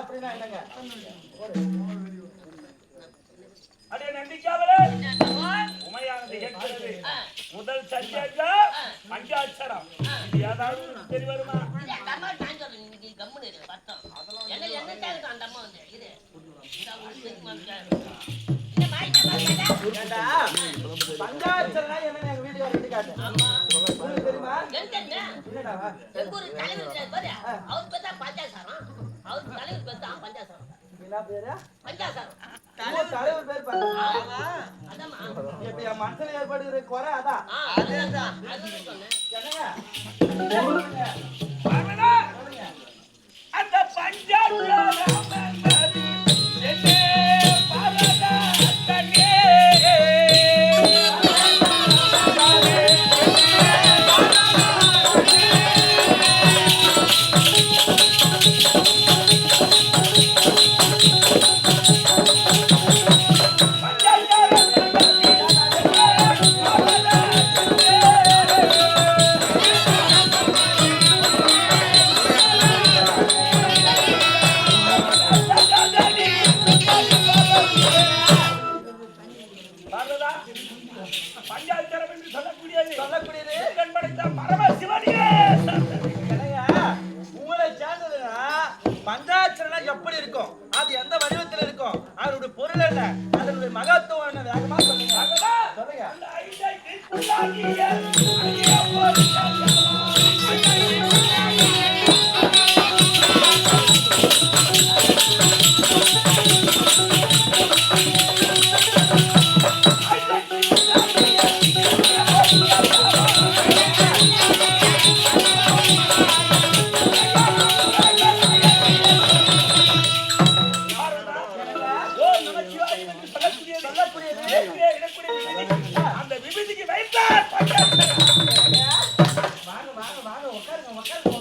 அப்படின்னா என்னங்க? அடே நந்திக்காவலே உமையானது கேட்கிறது. முதல் சத்தியஜா பஞ்சாட்சரம். இது ஏதாவது தெரி வருமா? அம்மா நான் சொல்றேன் இன்னைக்கு கம்முனு இரு பத்தம். என்ன என்ன கேக்குது அந்த அம்மா வந்து இது. இந்த ஊருக்கு மாமியார். இந்த மாய்க்க ஏண்டா பஞ்சாட்சரம்னா என்னன்னு எங்க வீட்டுக்கு வந்து காட்டு. ஆமா. உங்களுக்கு தெரியுமா? என்னடா? என்னடா? எங்க ஊர் தலைவர் இருக்காரு பாரு. அவர் பேர் தான் பஞ்சாசாரம். அவர் தலைவர் பேர் தான் பஞ்சாசாரம். என்ன பேரு? பஞ்சாசாரம். தலைவர் பேர் பாரு. ஆமா. அதாம்மா. இப்ப என் மனசுல ஏற்படுகிற குறை அதான். அதேதான். அதுதான் சொன்னேன். என்னங்க? பார்வதா அந்த பஞ்சாட்சரம் என்பது என்ன பார்வதா தங்கே பஞ்சாட்சரம் என்று சொல்லக்கூடியது கண் படைத்த பரமசிவனியே உங்களை சேர்ந்ததுன்னா பஞ்சாட்சரம்னா எப்படி இருக்கும்? அது எந்த வடிவத்தில் இருக்கும்? அதனுடைய பொருள் என்ன? அதனுடைய மகத்துவம் என்ன? வேகமா சொல்லுங்க. சொல்லுங்க. அந்த ஐந்தை கிருஷ்ணாகிய அங்கே போய் அந்த விபதிக்கு வைத்தார் பஞ்சாட்சரம். வாங்க வாங்க வாங்க உட்காருங்க உட்காருங்க.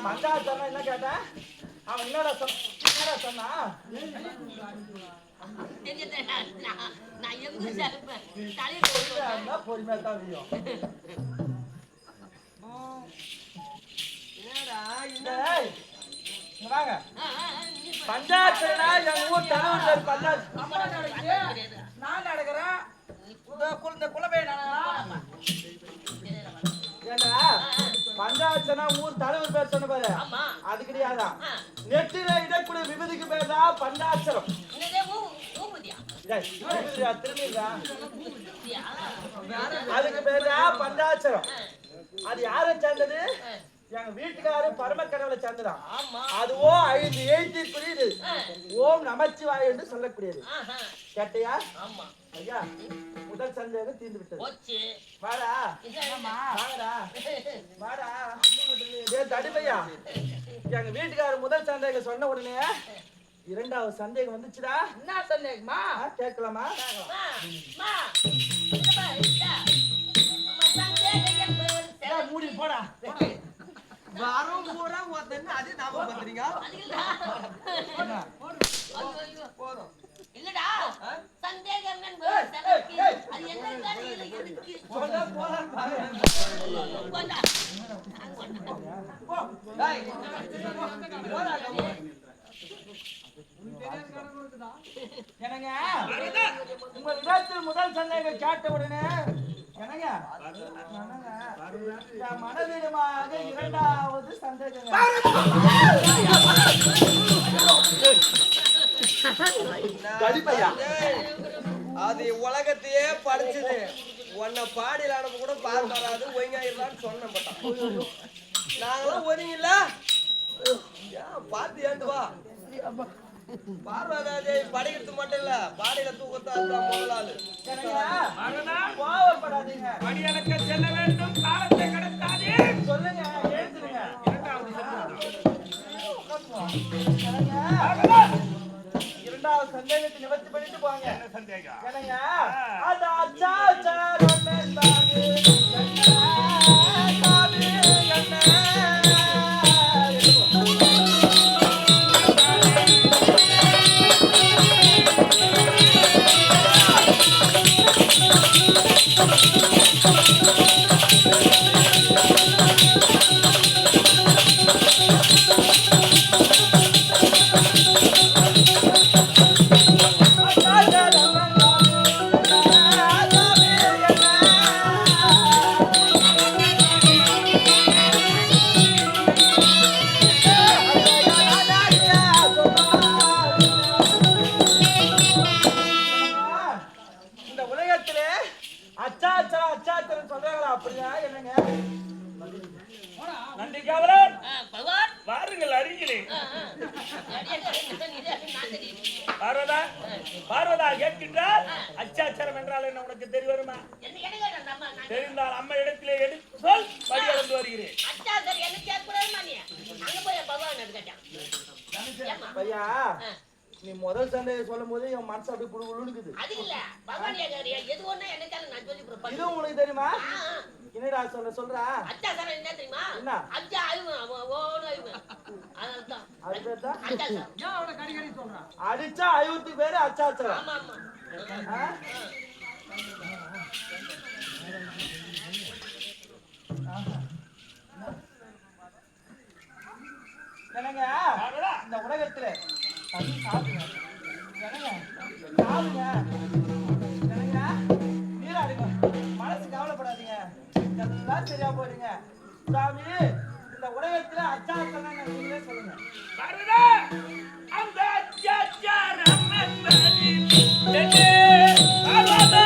பஞ்சாட்சரம் என்ன கேட்டேன்? அவன் என்னடா சொன்னா? நான் எங்க சேர்ப்பேன் தலைவர் பொறுமையா தான் தெரியும். வாங்க பஞ்சாட்சரனா என் ஊர் தலைவர் பஞ்சாட்சரம். நான் நடக்கிறேன் இந்த குலபை ஏண்டா பஞ்சாட்சரனா ஊர் தலைவர் பேர் சொன்ன பாரு. அது கிடையாதான். நெற்றில இடக்கூடிய விபதிக்கு பேர் தான் பஞ்சாட்சரம். அதுக்கு பேர் தான் பஞ்சாட்சரம். அது யாரை சேர்ந்தது? எங்க வீட்டுக்காரு பரம கடவுளை சேர்ந்ததான். அதுவோ 5 எழுத்து புரியுது. ஓம் நமச்சிவாய என்று சொல்லக்கூடியது. கேட்டையா? ஐயா முதல் சந்தேகம் தீர்ந்து விட்டது. வாடா வாடா வாடா. தடிமையா எங்க வீட்டுக்காரு முதல் சந்தேகம் சொன்ன உடனே இரண்டாவது சந்தேகம் வந்துச்சுடா. என்ன சந்தேகமா கேட்கலாமா? மூடி போடா. வாரம் பூரா ஓத்தன்னு அதே ஞாபகம் பண்றீங்க. போதும் இல்லடா சந்தேகம் அது என்ன இருக்கு போடா போடா போடா போ டேய் போடா என்னங்க உங்க இடத்தில் முதல் சந்தேகம் கேட்ட உடனே என்னங்க மனதிடமாக இரண்டாவது சந்தேகம். அது உலகத்தையே படிச்சது. உன்னை பாடியில் அனுப்ப கூட பார்க்காது ஒய்ஞாயிரலான்னு சொன்னேன். பட்டான் நாங்களாம் ஒதுங்கல பார்த்து ஏந்துவா. பார்வதாதே படிக்கிறது மட்டும் இல்ல பாடியில தூக்கத்தான் முதல் ஆளு. கோவப்படாதீங்க. படியளக்க செல்ல வேண்டும் காலத்தை கடத்தாதே. சொல்லுங்க எழுத்துருங்க. இரண்டாவது சந்தேகத்தை நிவர்த்தி பண்ணிட்டு போங்க. என்ன சந்தேகம்? என்னங்க அது அச்சாச்சாரம் என்பது என்ன இந்த உலகத்திலே அச்சாச்சரம் அச்சாச்சரம் சொல்றாங்களா அப்படியா என்னங்க நன்றி காவலர் பகவான் வாருங்கள் அருகிலே நான் தெரியும் பார்வதா பார்வதா கேட்கின்றார் அச்சாச்சரம் என்றால் என்ன உனக்கு தெரிய வருமா என்ன எனக்கு அந்த அம்மா நான் தெரிந்தால் அம்மா இடத்திலே எடுத்து சொல் படியளந்து வருகிறேன் அச்சா சார் என்ன கேட்கக்கூடாதுமா நீ அங்க போய் பகவான் எடுக்கட்டான் பையா நீ முதல் சண்டையை சொல்லும் போது என் மனசு அப்படியே குழு குழுக்குது அது இல்ல பகவான் எது ஒண்ணா என்னக்கால நான் சொல்லி கொடுப்பேன் இதுவும் உனக்கு தெரியுமா என்னடா சொல்றா அச்சா சார் என்ன தெரியுமா என்ன? அச்சா அழுவு ஓடு அழுவு அதான் அது பேர் தான் அச்சா சார் ஏன் அவனை கடிக்கடி சொல்றான்? அடிச்சா அழுவத்துக்கு பேரு அச்சாச்சரம் ஆமா ஆமா ஆ? என்னங்க பார்வதா இந்த உலகத்துல தண்ணி சாப்பிடுங்க என்னங்க சாப்பிடுங்க என்னங்க நீராடுங்க மனசு கவலைப்படாதீங்க எல்லாம் சரியா போயிடுங்க சாமி இந்த உலகத்துல அச்சாச்சரம் நீங்களே சொல்லுங்க பார்வதா அந்த அச்சாச்சாரம் என்பது என்ன? பார்வதா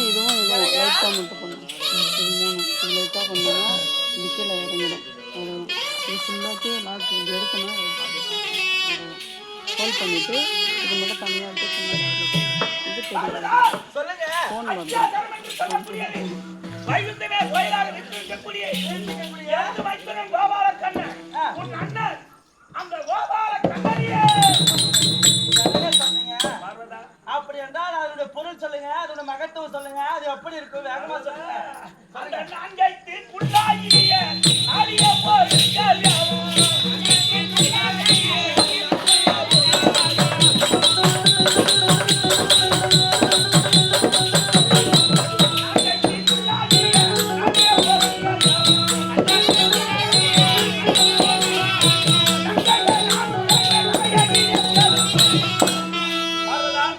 இதுவும் லைட்டாக மட்டும் பண்ணும். இது 3 இது லைட்டாக பண்ணோன்னா இது கீழே இறங்கிடும். அவ்வளோதான். இது ஃபுல்லாத்தையும் லாக் இது எடுக்கணும். ஹோல்ட் பண்ணிவிட்டு இது மட்டும் தனியாக எடுத்து இது பெரிய சொல்லுங்க ஃபோன் வந்து வைகுந்தமே கோயிலாக நிற்கக்கூடிய இரண்டு மைத்துனன் கோபால கண்ணன் உன் அண்ணன் அந்த கோபால கண்ணனையே என்னங்க சொன்னீங்க பார்வதா அப்படி என்றால் அதோட பொருள் சொல்லுங்க அதோட மகத்துவம் சொல்லுங்க அது எப்படி இருக்கும் வேகமா சொல்லுங்க அந்த நான்கைத்து குண்டாகிய நாளிய போய்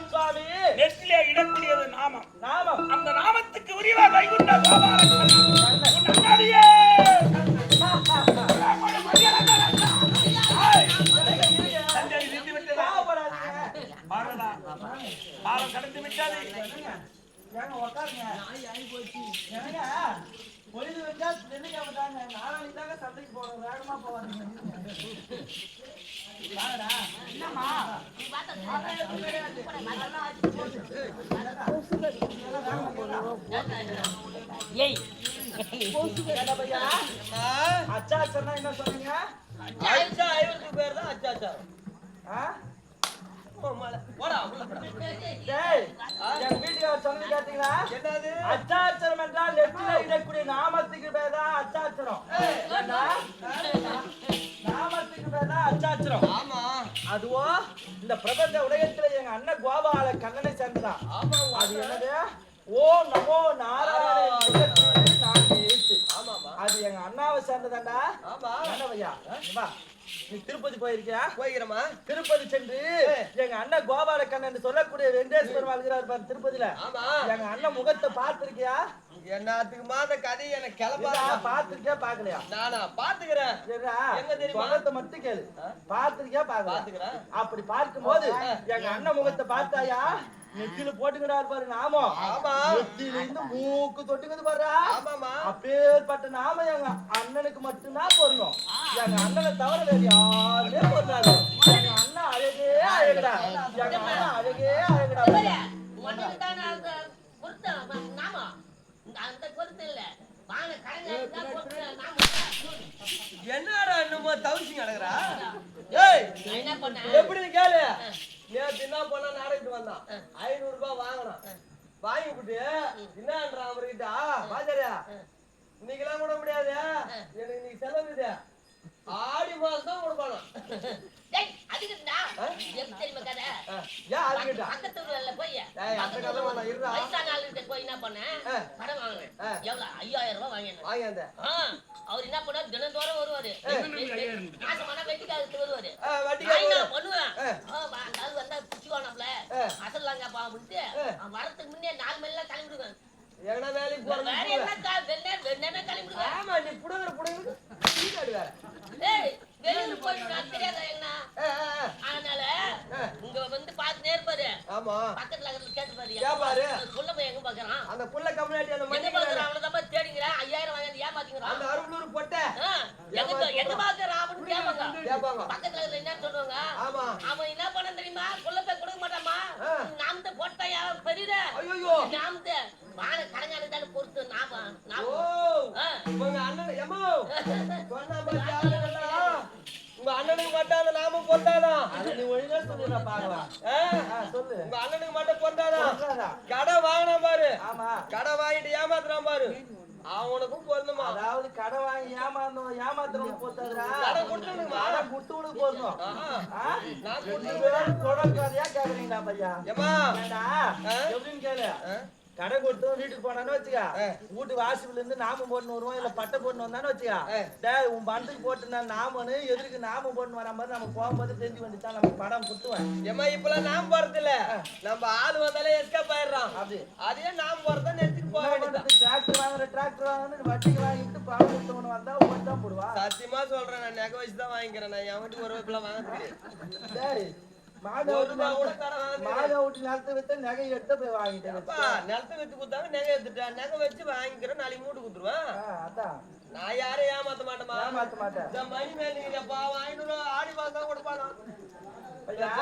சுவாமி நெற்றிலே இடக்கூடியது நாமம் நாமம் அந்த நாமத்துக்கு உரியவா வைகுண்ட கோபால கண்ணன் உன் அண்ணனையே பார்வதா பாலம் கடந்து விட்டது ஏங்க உட்காருங்க ஏங்க பொழுது வச்சா நெல்லிக்கா தாங்க நாளைக்கு தாங்க சந்தைக்கு போறோம் வேகமா போவாதீங்க வாங்கடா என்னம்மா நீ பார்த்தா ஏய் என்ன பையா அச்சாச்சர்னா என்ன சொன்னீங்க அச்சா ஐவருக்கு பேர் தான் அச்சாச்சாரம். ஆ? போடா உள்ள போடா. டேய் என் வீட்டுக்காரர் சொன்னது கேட்டீங்களா என்னது? அச்சாச்சரம் என்றால் நெற்றில இடக்கூடிய நாமத்துக்கு பேர் தான் அச்சாச்சரம் ஏண்டா? நாமத்துக்கு பேர் தான் அச்சாச்சரம் ஆமா அதுவோ இந்த பிரபஞ்ச உலகத்துல எங்க அண்ணன் கோபால கண்ணனை சேர்ந்துதான் ஆமா அது என்னது ஓம் நமோ நாராயண ஆமாமா அது எங்க அண்ணாவை சேர்ந்ததாண்டா ஆமா என்ன பையா வா நீ திருப்பதி போயிருக்கியா போய்கிறமா திருப்பதி சென்று எங்க அண்ணன் கோபால கண்ணன் சொல்லக்கூடிய வெங்கடேஸ்வர பெருமாள் இருக்கிறார் பாரு திருப்பதியில ஆமா எங்க அண்ணன் முகத்தை பார்த்திருக்கியா என்னத்துக்குமா அந்த கதை எனக்கு கிளம்பா பார்த்திருக்கியா பாக்கலையா நானா பாத்துக்கிறேன் சரிடா எங்க தெரியுமா? முகத்தை மட்டும் கேளு பார்த்திருக்கியா பாக்கல பாத்துக்கிறேன் அப்படி பார்க்கும்போது எங்க அண்ணன் முகத்தை பார்த்தாயா நெத்தியில போட்டுக்கிறாரு பாரு நாமம். ஆமா. நெத்தியில இருந்து மூக்கு தொட்டுக்குது பாரு. ஆமாமா. அப்பேற்பட்ட நாமம் எங்க அண்ணனுக்கு மட்டும்தான் பொருந்தும். எங்க அண்ணனை தவிர வேறு யாருமே பொருந்தாது. எங்க அண்ணன் அழகே அழகுடா. எங்க அண்ணன் அழகே அழகுடா. உனக்கு தானே அந்த பொருத்தம் நாம அந்த பொருத்தம் இல்ல வாங்க கலைஞர் பொருத்தம் நாம என்னடா என்னமோ தவிச்சு கிடக்குறா? ஏய் நான் என்ன பண்ணேன் எப்படின்னு கேளு. நேத்து என்ன பண்ணா நாடகத்துக்கு வந்தான். 500 ரூபாய் வாங்கினான். வாங்கிவிட்டு என்னன்றான் அவர்கிட்ட, பாஜாரியா இன்னைக்கெல்லாம் கூட முடியாது, எனக்கு இன்னைக்கு செலவு இது, ஆடி மாசம் தான் கொடுக்கணும். டேய் அதுக்குடா எப்படி தெரியுமா கதை ஏன் அதுக்கிட்ட பக்கத்து ஊர்ல போய் அந்த கதை வேணாம் இருடா. வயசான ஆளுகிட்ட போய் என்ன பண்ணேன் கடன் வாங்கினேன். எவ்வளவு 5000 ரூபாய் வாங்கினேன். வாங்கி அந்த அவர் என்ன பண்ணாரு தினந்தோறும் வருவாரு மாசமான வெட்டிக்காலத்து வருவாரு வட்டி நான் என்ன பண்ணுவேன் அந்த ஆள் வந்தா பிடிச்சுக்கோனாப்ல அசல் கேப்பா அப்படின்ட்டு வரத்துக்கு முன்னே 4 மணில கிளம்பிடுவேன். எங்கனா வேலைக்கு வேற போறேன். என்னக்கா வெண்ணே கிளம்பிடுவேன். ஆமா நீ புடுங்குற சீட்டாடு வேற. ஏய் வெளியூர் போயிட்டு நான் தெரியாதா என்ன அதனால இங்க வந்து பார்த்துட்டே இருப்பாரு. ஆமா பக்கத்துல இருக்கிறது கேட்டு பாரு கேப்பாரு. புள்ள போய் எங்க பாக்குறான் அந்த புள்ள கம்யூனிட்டி அந்த எங்க மண்ணி பாக்குறான் அவனதான் தேடிங்கிறான் 5000 வாங்கி ஏமாத்திக்கிறான். அந்த அருளூர் பொட்டை எங்க பாக்குறான் அப்படின்னு கேட்பாங்க. கேட்பாங்க. பக்கத்துல இருக்கிற என்ன சொல்லுவாங்க ஆமா அவன் என்ன பண்ண தெரியுமா புள்ள போய் கொடுக்க மாட்டாமா நாமத்தை போட்டாயா பெரியத ஐயோ நாமத்தை வாழ கடங்காடு தானே பொறுத்து நாம ஓ உங்க அண்ணன் எம்மோ சொன்னா பாத்தியா உங்க அண்ணனுக்கு மட்டும் அந்த நாம பொந்தாதான். அது நீ ஒழுங்கா சொல்லுடா பாக்கலாம். சொல்லு. உங்க அண்ணனுக்கு மட்டும் பொந்தாதான். கடை வாங்கினா பாரு. ஆமா. கடை வாங்கிட்டு ஏமாத்துறான் பாரு. அவனுக்கும் பொருந்துமா. அதாவது கடை வாங்கி ஏமாத்துறவங்க போத்தாதுடா. கடை கொடுத்தவனுக்கு கடை கொடுத்தவனுக்கு பொருந்தும். நான் தொடர்காதையா கேக்குறீங்களா பையா? ஏமா ஏண்டா எப்படின்னு கேளு. கடை கொடுத்து வீட்டுக்கு போனான்னு வச்சுக்க, வீட்டு வாசல்ல இருந்து நாமம் போட்டு வருவோம், இல்ல பட்டை போட்டு வந்தான்னு வச்சுக்க, டேய் உன் பணத்துக்கு போட்டு நான் நாமனு எதுக்கு நாமம் போட்டு வர மாதிரி நம்ம போகும்போது தெரிஞ்சு வந்துட்டான் நம்ம படம் குத்துவேன். ஏமா இப்பெல்லாம் நாம் போறது இல்ல, நம்ம ஆள் வந்தாலே எஸ்கேப் ஆயிடுறான். அப்படி அதே நாம் போறதா நிறுத்திட்டு போக வேண்டியது. டிராக்டர் வாங்குறது வட்டிக்கு வாங்கிட்டு பணம் கொடுத்தவனு வந்தா ஓட்டு தான் போடுவான். சத்தியமா சொல்றேன், நான் நகை வச்சு தான் வாங்கிக்கிறேன். நான் என் வீட்டுக்கு ஒரு இப்பெல்லாம் வாங்குறேன். டேய் மாத ஓட்டு நிலத்தை வித்து நகை எடுத்து போய் வாங்கிட்டேன். நிலத்தை வித்து கொடுத்தாங்க, நகை எடுத்துட்டேன். நகை வச்சு வாங்கிக்கிறேன், நாளைக்கு மூட்டு கொடுத்துருவேன். அதான் நான் யாரையும் ஏமாத்த மாட்டேமா. ஏமாத்த மாட்டேன். இந்த மணி மேலிங்கப்பா வாங்கிட்டு ஆடி மாசம் தான் கொடுப்பானா. ஐயா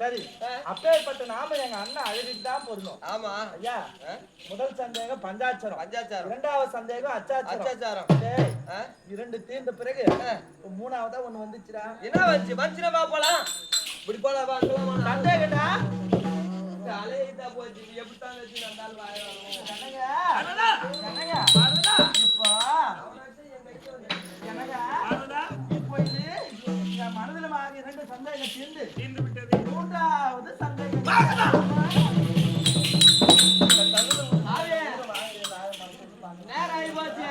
சரி, அப்பேற்பட்ட நாம எங்க அண்ணன் அழகுக்கு தான் பொருந்தும். ஆமா ஐயா முதல் சந்தேகம் பஞ்சாட்சரம், பஞ்சாச்சாரம். இரண்டாவது சந்தேகம் அச்சாட்சரம். அச்சாச்சாரம். டேய் இரண்டு தீர்ந்த பிறகு மூணாவதா ஒண்ணு வந்துச்சுடா. என்ன வந்துச்சு? வந்துச்சுனா வா போலாம். இப்படி போலாம் வா அங்கலாம். சந்தேகம்டா அலையிட்டா போச்சு. எப்படி தான் வச்சு நந்தால் வாயலாம். என்னங்க இப்போ இப்போ இது என் மனதில் வாங்கி இரண்டு சந்தேகம் தீர்ந்து விட்டது. மூன்றாவது சந்தேகம் நேரம் ஆகி போச்சு.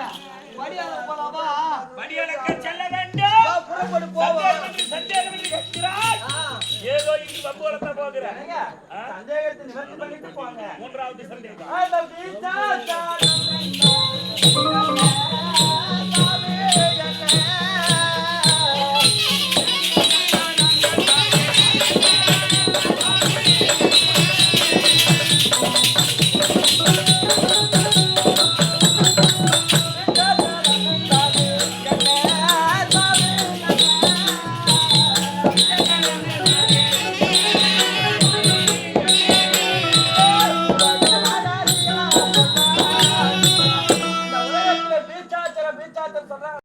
படியால போலாமா? படியலுக்கு செல்ல வேண்டும். வா புறப்படு போவோம். சந்தேகம் என்று கேட்கிறாய். ஏதோ இங்கு வம்புறத்த போகிறேன். சந்தேகத்தை நிவர்த்தி பண்ணிட்டு போங்க. மூன்றாவது சந்தேகம் I love you,